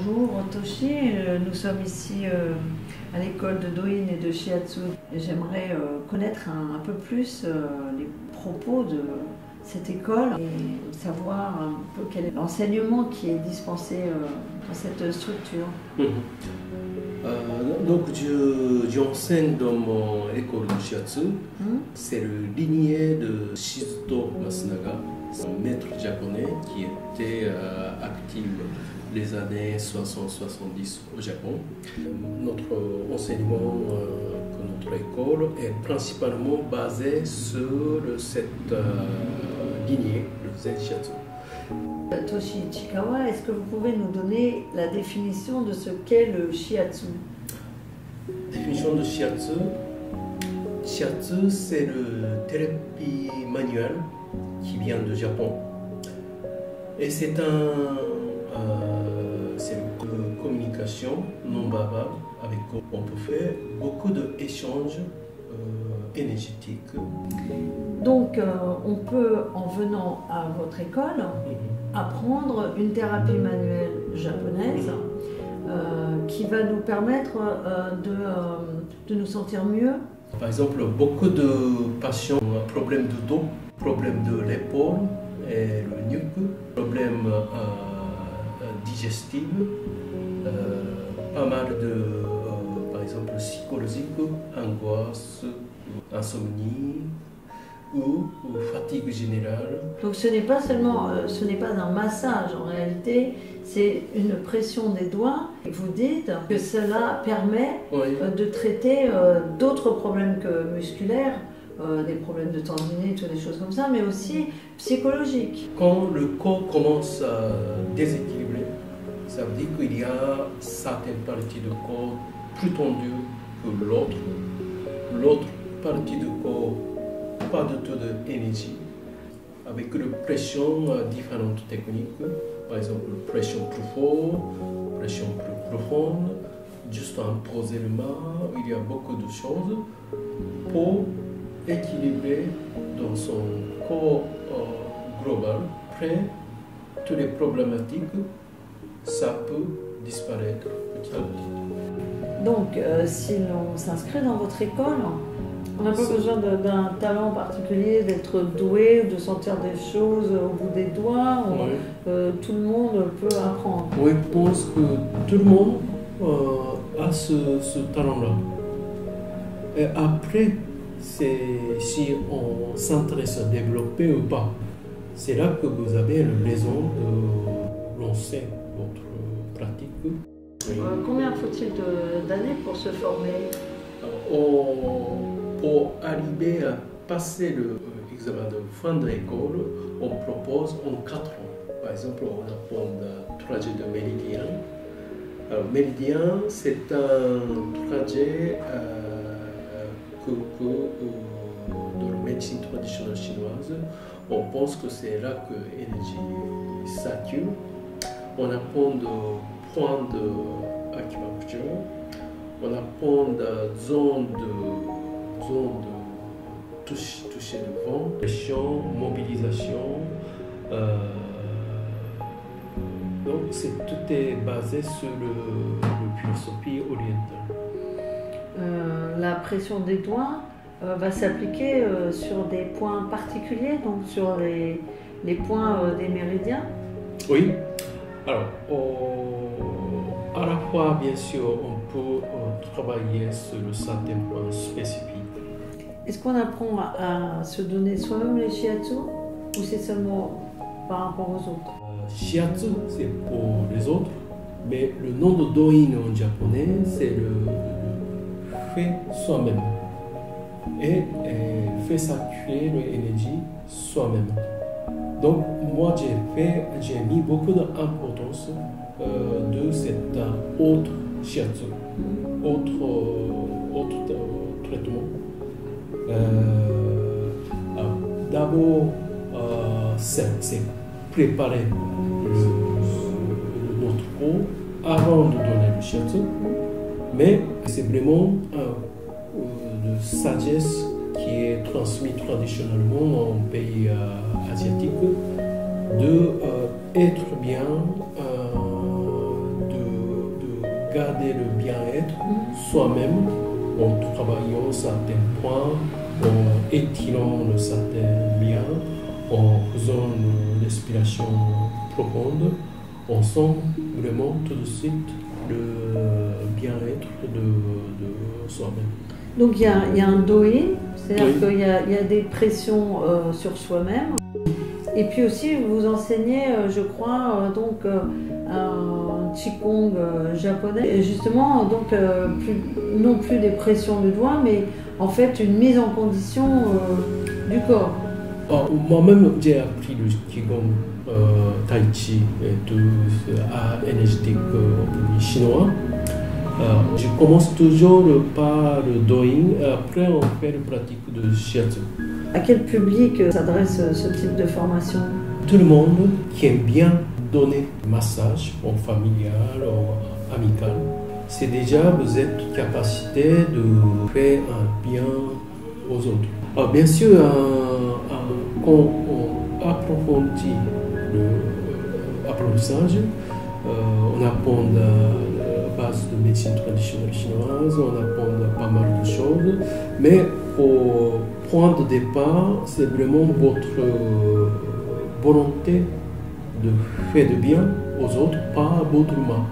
Bonjour Toshi, nous sommes ici à l'école de Douyin et de Shiatsu. J'aimerais connaître un peu plus les propos de cette école et savoir un peu quel est l'enseignement qui est dispensé dans cette structure. Donc j'enseigne dans mon école de Shiatsu. C'est le lignée de Shizuto Masunaga, un maître japonais qui était actif les années 60-70 au Japon. Notre enseignement que notre école est principalement basé sur cette lignée, le Zen Shiatsu. Toshi Ichikawa, est-ce que vous pouvez nous donner la définition de ce qu'est le Shiatsu? Définition de Shiatsu. Shiatsu, c'est le thérapie manuelle qui vient du Japon. Et c'est une communication non verbale avec quoi on peut faire beaucoup d'échanges énergétiques. Donc, on peut, en venant à votre école, apprendre une thérapie manuelle japonaise qui va nous permettre de nous sentir mieux. Par exemple, beaucoup de patients ont problème de dos, problème de l'épaule et le nuque, problème digestif, pas mal de, par exemple, psychologique, angoisse, insomnie ou fatigue générale. Donc ce n'est pas seulement, ce n'est pas un massage en réalité, c'est une pression des doigts. Vous dites que cela permet de traiter d'autres problèmes que musculaires, des problèmes de tendinite ou des choses comme ça, mais aussi psychologiques. Quand le corps commence à déséquilibrer, ça veut dire qu'il y a certaines parties du corps plus tendues que l'autre. L'autre partie du corps, pas du tout d'énergie. Avec une pression, différentes techniques, par exemple pression plus forte, pression plus profonde, juste en poser le main, il y a beaucoup de choses pour équilibrer dans son corps global. Après, toutes les problématiques, ça peut disparaître petit à petit. Donc, si l'on s'inscrit dans votre école, on n'a pas besoin d'un talent particulier, d'être doué, de sentir des choses au bout des doigts. Tout le monde peut apprendre. Oui, je pense que tout le monde a ce talent-là. Et après, si on s'intéresse à développer ou pas, c'est là que vous avez raison de lancer votre pratique. Combien faut-il d'années pour se former? Pour arriver à passer l'examen de fin de l'école, on propose en 4 ans. Par exemple, on apprend le trajet de méridien. Alors, méridien, c'est un trajet dans la médecine traditionnelle chinoise. On pense que c'est là que l'énergie s'accumule. On apprend de point d'acupuncture. On apprend de zone de toucher de vent, pression, mobilisation. Donc tout est basé sur la philosophie orientale. La pression des doigts va s'appliquer sur des points particuliers, donc sur les points des méridiens. Oui. Alors, à la fois, bien sûr, on peut travailler sur certains points spécifiques. Est-ce qu'on apprend à se donner soi-même les shiatsu ou c'est seulement par rapport aux autres? Shiatsu, c'est pour les autres, mais le nom de Douyin en japonais, c'est le fait soi-même. Et fait circuler l'énergie soi-même. Donc, moi, j'ai mis beaucoup d'importance de cet autre shiatsu, autre traitement. D'abord, c'est préparer notre corps avant de donner le shiatsu, mais c'est vraiment de sagesse qui est transmise traditionnellement en pays asiatiques, de être bien, de garder le bien-être soi-même en travaillant certains points, en étirant certains liens, en faisant une respiration profonde, on sent vraiment tout de suite le bien-être de soi-même. Donc il y a un do-in, c'est-à-dire qu'il y a des pressions sur soi-même. Et puis aussi, vous enseignez, je crois, donc un qigong japonais. Et justement, donc non plus des pressions du doigt, mais en fait une mise en condition du corps. Moi-même, j'ai appris le qigong, tai chi et tout art énergétique chinois. Je commence toujours par le doing, après on fait la pratique de shiatsu. À quel public s'adresse ce type de formation? Tout le monde qui aime bien donner massage, en familial, en amical. C'est déjà, vous êtes en capacité de faire un bien aux autres. Alors, bien sûr, quand on approfondit l'apprentissage, on apprend la base de médecine traditionnelle chinoise, on apprend pas mal de choses, mais au point de départ, c'est vraiment votre volonté de faire du bien aux autres par votre main.